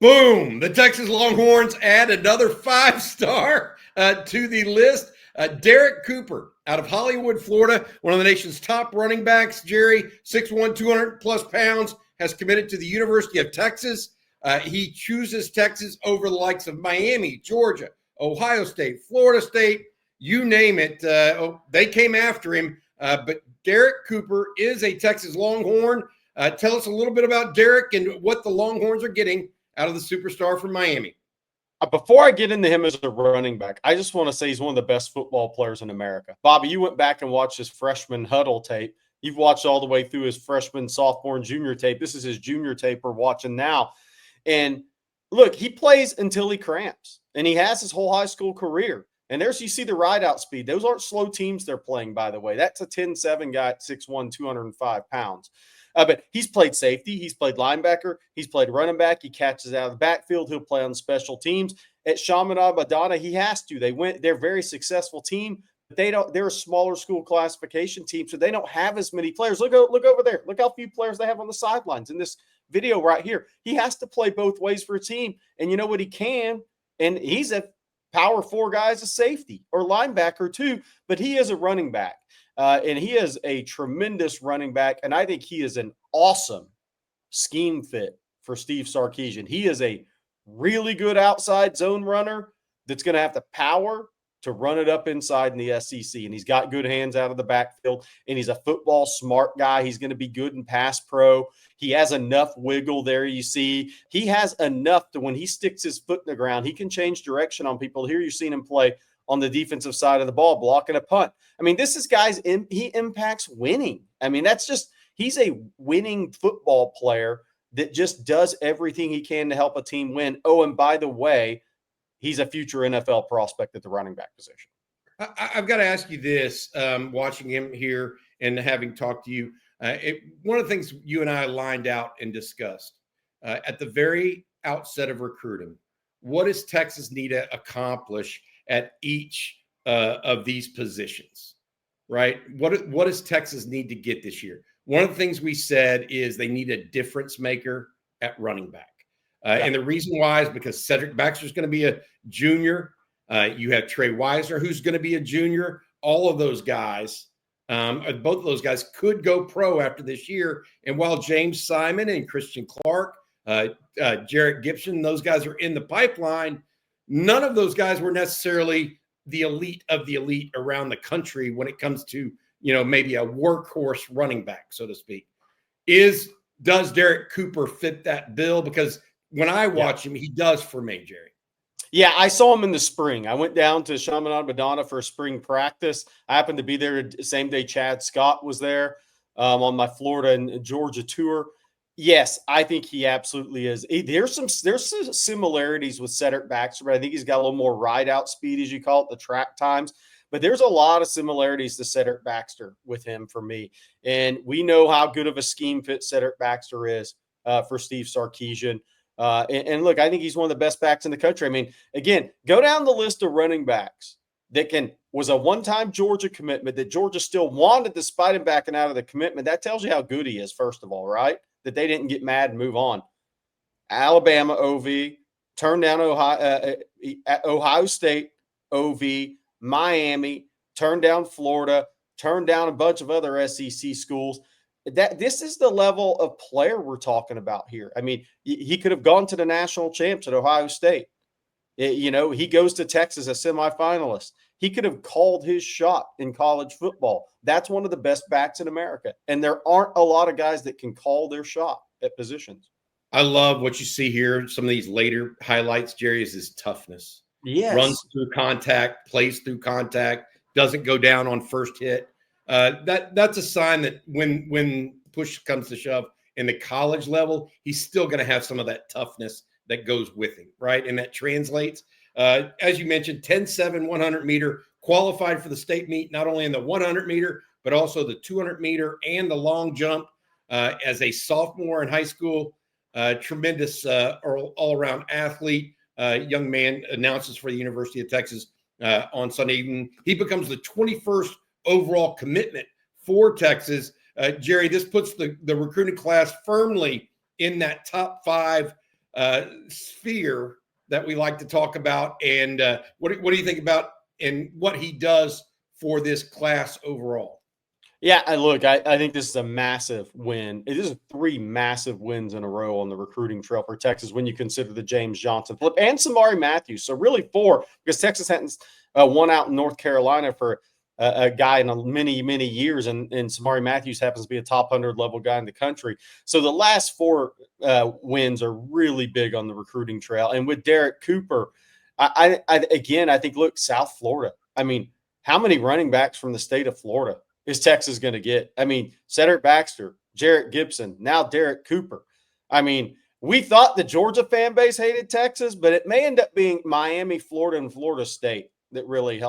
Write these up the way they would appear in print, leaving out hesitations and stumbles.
Boom! The Texas Longhorns add another 5-star to the list. Derrek Cooper out of Hollywood, Florida, one of the nation's top running backs. Gerry, 6'1", 200-plus pounds, has committed to the University of Texas. He chooses Texas over the likes of Miami, Georgia, Ohio State, Florida State, you name it. They came after him. But Derrek Cooper is a Texas Longhorn. Tell us a little bit about Derrek and what the Longhorns are getting out of the superstar from Miami. Before I get into him as a running back, I just want to say he's one of the best football players in America. Bobby, you went back and watched his freshman huddle tape. You've watched all the way through his freshman, sophomore, and junior tape. This is his junior tape we're watching now. And look, he plays until he cramps, and he has his whole high school career. And you see the ride-out speed. Those aren't slow teams they're playing, by the way. That's a 10-7 guy at 6'1", 205 pounds. But he's played safety. He's played linebacker. He's played running back. He catches out of the backfield. He'll play on special teams. At Chaminade Madonna, he has to. They're a very successful team, but they're a smaller school classification team, so they don't have as many players. Look over there. Look how few players they have on the sidelines in this video right here. He has to play both ways for a team. And you know what he can? And he's a power 4 guy as a safety or linebacker too, but he is a running back. And he is a tremendous running back, and I think he is an awesome scheme fit for Steve Sarkisian. He is a really good outside zone runner that's going to have the power to run it up inside in the SEC, and he's got good hands out of the backfield, and he's a football smart guy. He's going to be good in pass pro. He has enough wiggle there, you see. He has enough to when he sticks his foot in the ground, he can change direction on people. Here you've seen him play on the defensive side of the ball, blocking a punt. I mean, this is he impacts winning. I mean, he's a winning football player that just does everything he can to help a team win. Oh, and by the way, he's a future NFL prospect at the running back position. I've got to ask you this, watching him here and having talked to you. One of the things you and I lined out and discussed at the very outset of recruiting, what does Texas need to accomplish at each of these positions, right? What does Texas need to get this year? One of the things we said is they need a difference maker at running back. And the reason why is because Cedric Baxter is going to be a junior. You have Trey Wisner, who's going to be a junior. All of those guys, both of those guys could go pro after this year. And while James Simon and Christian Clark, Jarrett Gibson, those guys are in the pipeline, none of those guys were necessarily the elite of the elite around the country when it comes to, maybe a workhorse running back, so to speak. Does Derrek Cooper fit that bill? Because when I watch him, he does for me, Gerry. Yeah, I saw him in the spring. I went down to Chaminade Madonna for a spring practice. I happened to be there the same day Chad Scott was there on my Florida and Georgia tour. Yes, I think he absolutely is. There's some similarities with Cedric Baxter, but I think he's got a little more ride-out speed, as you call it, the track times. But there's a lot of similarities to Cedric Baxter with him for me. And we know how good of a scheme fit Cedric Baxter is for Steve Sarkisian. And look, I think he's one of the best backs in the country. I mean, again, go down the list of running backs that was a one-time Georgia commitment that Georgia still wanted despite him backing out of the commitment. That tells you how good he is, first of all, right? That they didn't get mad and move on. Alabama OV, turned down Ohio State OV, Miami, turned down Florida, turned down a bunch of other SEC schools. This is the level of player we're talking about here. I mean, he could have gone to the national champs at Ohio State. He goes to Texas, a semifinalist. He could have called his shot in college football. That's one of the best backs in America. And there aren't a lot of guys that can call their shot at positions. I love what you see here. Some of these later highlights, Gerry, is his toughness. Yes. Runs through contact, plays through contact, doesn't go down on first hit. That's a sign that when push comes to shove in the college level, he's still going to have some of that toughness that goes with him, right? And that translates. As you mentioned, 10-7 100-meter, qualified for the state meet, not only in the 100-meter, but also the 200-meter and the long jump as a sophomore in high school. Tremendous all-around athlete. Young man announces for the University of Texas on Sunday evening. He becomes the 21st overall commitment for Texas. Gerry, this puts the recruiting class firmly in that top 5 sphere that we like to talk about. And what do you think about and what he does for this class overall? Yeah, I think this is a massive win. It is 3 massive wins in a row on the recruiting trail for Texas when you consider the James Johnson flip and Samari Matthews. So really 4, because Texas hadn't won out in North Carolina for a guy in many, many years, and Samari Matthews happens to be a top 100 level guy in the country. So the last 4 wins are really big on the recruiting trail. And with Derrek Cooper, I think, look, South Florida. I mean, how many running backs from the state of Florida is Texas going to get? I mean, Cedric Baxter, Jarrett Gibson, now Derrek Cooper. I mean, we thought the Georgia fan base hated Texas, but it may end up being Miami, Florida, and Florida State that really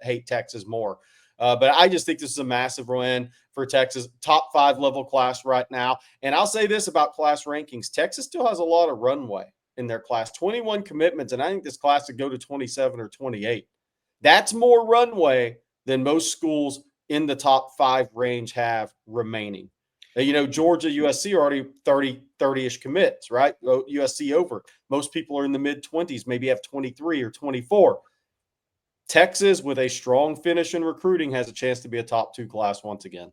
hate Texas more. But I just think this is a massive win for Texas. Top 5 level class right now. And I'll say this about class rankings. Texas still has a lot of runway in their class. 21 commitments, and I think this class would go to 27 or 28. That's more runway than most schools in the top 5 range have remaining. Georgia, USC are already 30-ish commits, right? USC over. Most people are in the mid-20s, maybe have 23 or 24. Texas, with a strong finish in recruiting, has a chance to be a top 2 class once again.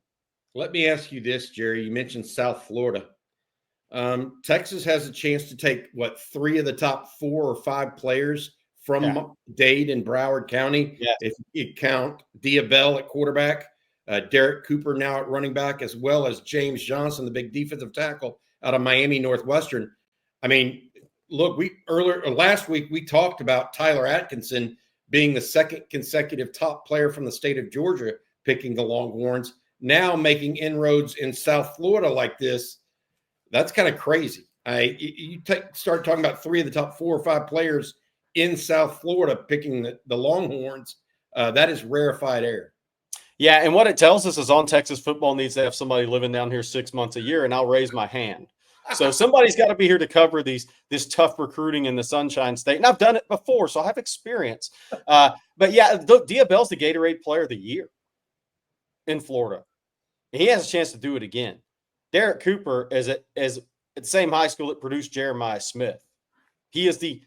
Let me ask you this, Gerry. You mentioned South Florida. Texas has a chance to take, 3 of the top 4 or 5 players from Dade and Broward County. Yes. If you count Diabell at quarterback, Derrek Cooper now at running back, as well as James Johnson, the big defensive tackle out of Miami Northwestern. I mean, look, last week we talked about Tyler Atkinson being the 2nd consecutive top player from the state of Georgia picking the Longhorns. Now making inroads in South Florida like this, that's kind of crazy. Start talking about 3 of the top 4 or 5 players in South Florida picking the Longhorns. That is rarefied air. Yeah, and what it tells us is On Texas Football needs to have somebody living down here 6 months a year, and I'll raise my hand. So somebody's got to be here to cover this tough recruiting in the Sunshine State. And I've done it before, so I have experience. But yeah, Diabell's the Gatorade Player of the Year in Florida. He has a chance to do it again. Derrek Cooper is at the same high school that produced Jeremiah Smith. He is the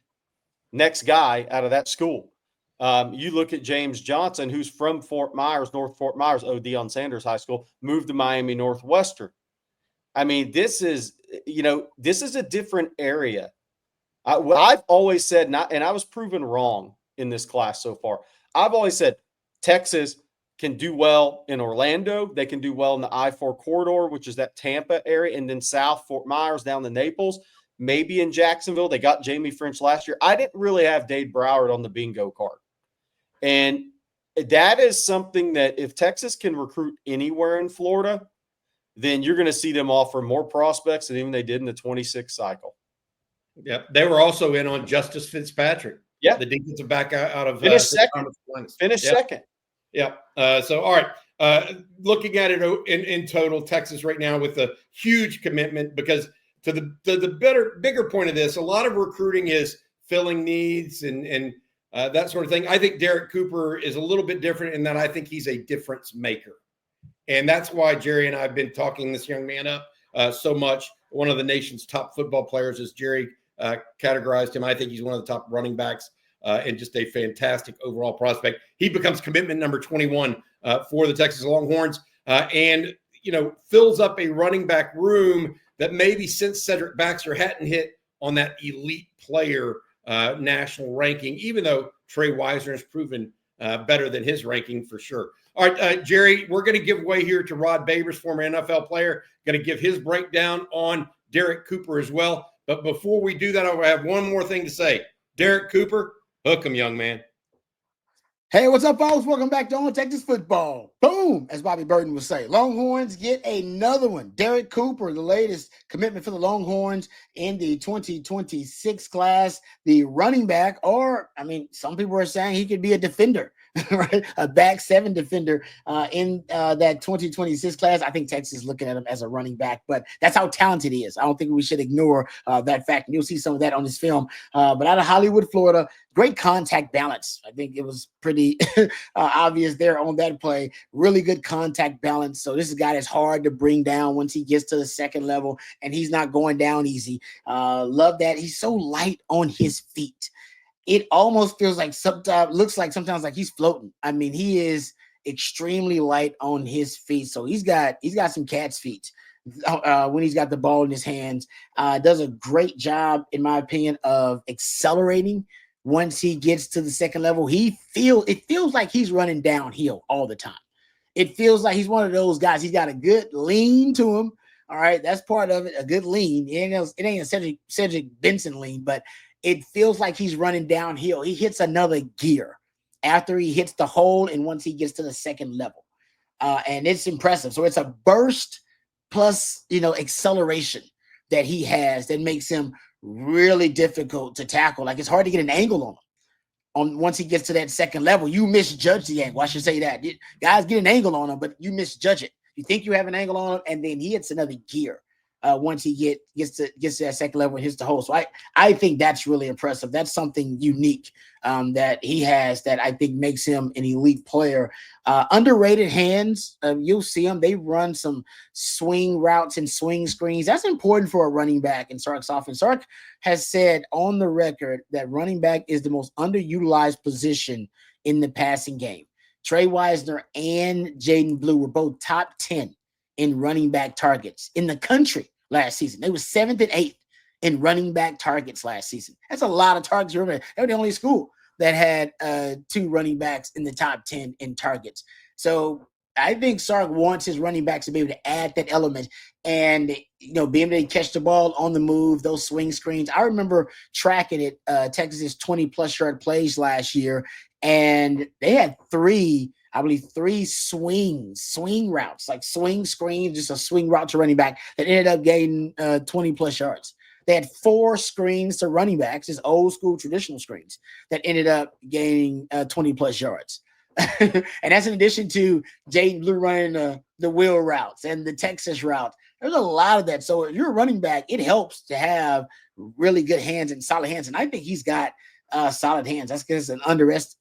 next guy out of that school. You look at James Johnson, who's from Fort Myers, North Fort Myers, Deion Sanders High School, moved to Miami Northwestern. I mean, this is a different area. I've always said, and I was proven wrong in this class so far. I've always said Texas can do well in Orlando. They can do well in the I-4 corridor, which is that Tampa area, and then south Fort Myers down to Naples, maybe in Jacksonville. They got Jamie French last year. I didn't really have Dade Broward on the bingo card. And that is something that if Texas can recruit anywhere in Florida, then you're going to see them offer more prospects than even they did in the 26 cycle. Yeah, they were also in on Justice Fitzpatrick. Yeah, the defensive back out of finished second. Second. Yeah. So, all right. Looking at it in total, Texas right now with a huge commitment, because to the bigger point of this, a lot of recruiting is filling needs and that sort of thing. I think Derrek Cooper is a little bit different in that I think he's a difference maker. And that's why Gerry and I have been talking this young man up so much. One of the nation's top football players, as Gerry categorized him. I think he's one of the top running backs and just a fantastic overall prospect. He becomes commitment number 21 for the Texas Longhorns and, fills up a running back room that maybe since Cedric Baxter hadn't hit on that elite player national ranking, even though Trey Wisner has proven better than his ranking for sure. All right, Gerry, we're going to give way here to Rod Babers, former NFL player, going to give his breakdown on Derrek Cooper as well. But before we do that, I have one more thing to say. Derrek Cooper, hook him, young man. Hey, what's up, folks? Welcome back to On Texas Football. Boom, as Bobby Burton would say. Longhorns get another one. Derrek Cooper, the latest commitment for the Longhorns in the 2026 class, the running back, or, some people are saying he could be a defender. right? A back 7 defender in that 2026 class. I think Texas is looking at him as a running back, but that's how talented he is. I don't think we should ignore that fact. And you'll see some of that on this film. But out of Hollywood, Florida, great contact balance. I think it was pretty obvious there on that play. Really good contact balance. So this is a guy that's hard to bring down once he gets to the second level, and he's not going down easy. Love that. He's so light on his feet. It almost feels like sometimes like he's floating. I mean, he is extremely light on his feet. So he's got some cat's feet when he's got the ball in his hands. Does a great job, in my opinion, of accelerating once he gets to the second level. It feels like he's running downhill all the time. It feels like he's one of those guys. He's got a good lean to him. All right, that's part of it, a good lean. It ain't a Cedric Benson lean, but it feels like he's running downhill. He hits another gear after he hits the hole and once he gets to the second level. And it's impressive. So it's a burst plus, acceleration that he has that makes him really difficult to tackle. Like, it's hard to get an angle on him. Once he gets to that second level, you misjudge the angle. I should say that. Guys get an angle on him, but you misjudge it. You think you have an angle on him, and then he hits another gear. Once he gets to that second level and hits the hole. So I think that's really impressive. That's something unique that he has that I think makes him an elite player. Underrated hands. You'll see them. They run some swing routes and swing screens. That's important for a running back in Sark's offense. Sark has said on the record that running back is the most underutilized position in the passing game. Trey Wisner and Jaden Blue were both top 10 in running back targets in the country last season. They were 7th and 8th in running back targets last season. That's a lot of targets. Remember, they were the only school that had 2 running backs in the top 10 in targets. So I think Sark wants his running backs to be able to add that element and, be able to catch the ball on the move, those swing screens. I remember tracking it, Texas's 20-plus yard plays last year, and they had 3 swing routes, like swing screens, just a swing route to running back that ended up gaining 20-plus yards. They had 4 screens to running backs, just old school traditional screens, that ended up gaining 20-plus yards. And that's in addition to Jaden Blue running the wheel routes and the Texas route. There's a lot of that. So if you're a running back, it helps to have really good hands and solid hands. And I think he's got solid hands. That's because it's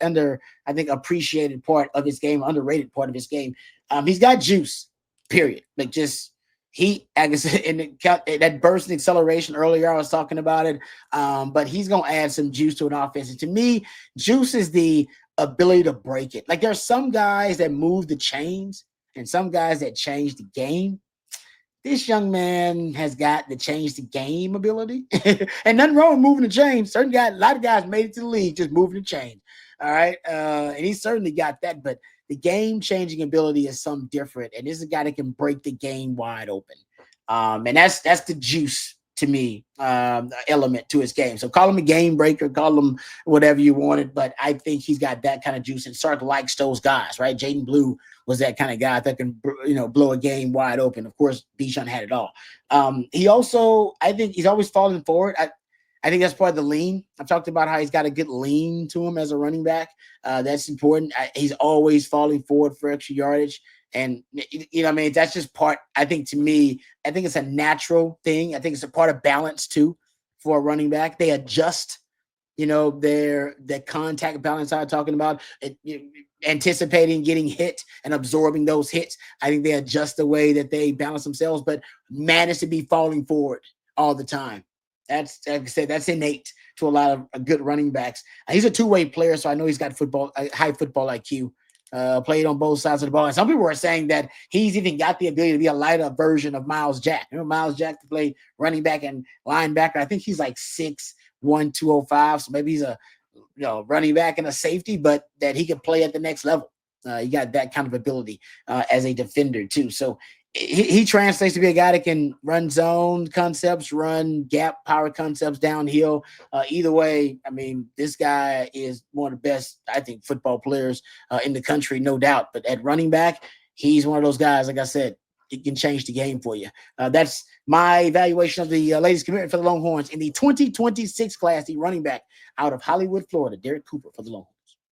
an I think, appreciated part of his game, underrated part of his game. He's got juice, period. Like, just he, I guess, in that burst and acceleration earlier, I was talking about it. But he's gonna add some juice to an offense. And to me, juice is the ability to break it. Like, there's some guys that move the chains and some guys that change the game. This young man has got the change the game ability. And nothing wrong with moving the chains. A lot of guys made it to the league just moving the chain. All right. And he certainly got that, but the game-changing ability is something different. And this is a guy that can break the game wide open. And that's the juice, to me, element to his game. So call him a game breaker, call him whatever you wanted, but I think he's got that kind of juice. And Sark likes those guys, right? Jaden Blue was that kind of guy that can, blow a game wide open. Of course, Bijan had it all. He also, I think he's always falling forward. I think that's part of the lean. I've talked about how he's got a good lean to him as a running back. That's important. He's always falling forward for extra yardage. And, that's just part, I think, to me, I think it's a natural thing. I think it's a part of balance, too, for a running back. They adjust, their contact balance I'm talking about, anticipating getting hit and absorbing those hits. I think they adjust the way that they balance themselves, but manage to be falling forward all the time. That's, like I said, that's innate to a lot of good running backs. He's a two-way player, so I know he's got high football IQ. Played on both sides of the ball. And some people are saying that he's even got the ability to be a lighter version of Miles Jack. Miles Jack to play running back and linebacker. I think he's like 6'1", 205. So maybe he's a running back and a safety, but that he could play at the next level. He got that kind of ability as a defender too. So he translates to be a guy that can run zone concepts, run gap power concepts downhill. Either way, this guy is one of the best, I think, football players in the country, no doubt. But at running back, he's one of those guys, like I said, it can change the game for you. That's my evaluation of the latest commitment for the Longhorns in the 2026 class, the running back out of Hollywood, Florida, Derrek Cooper for the Longhorns.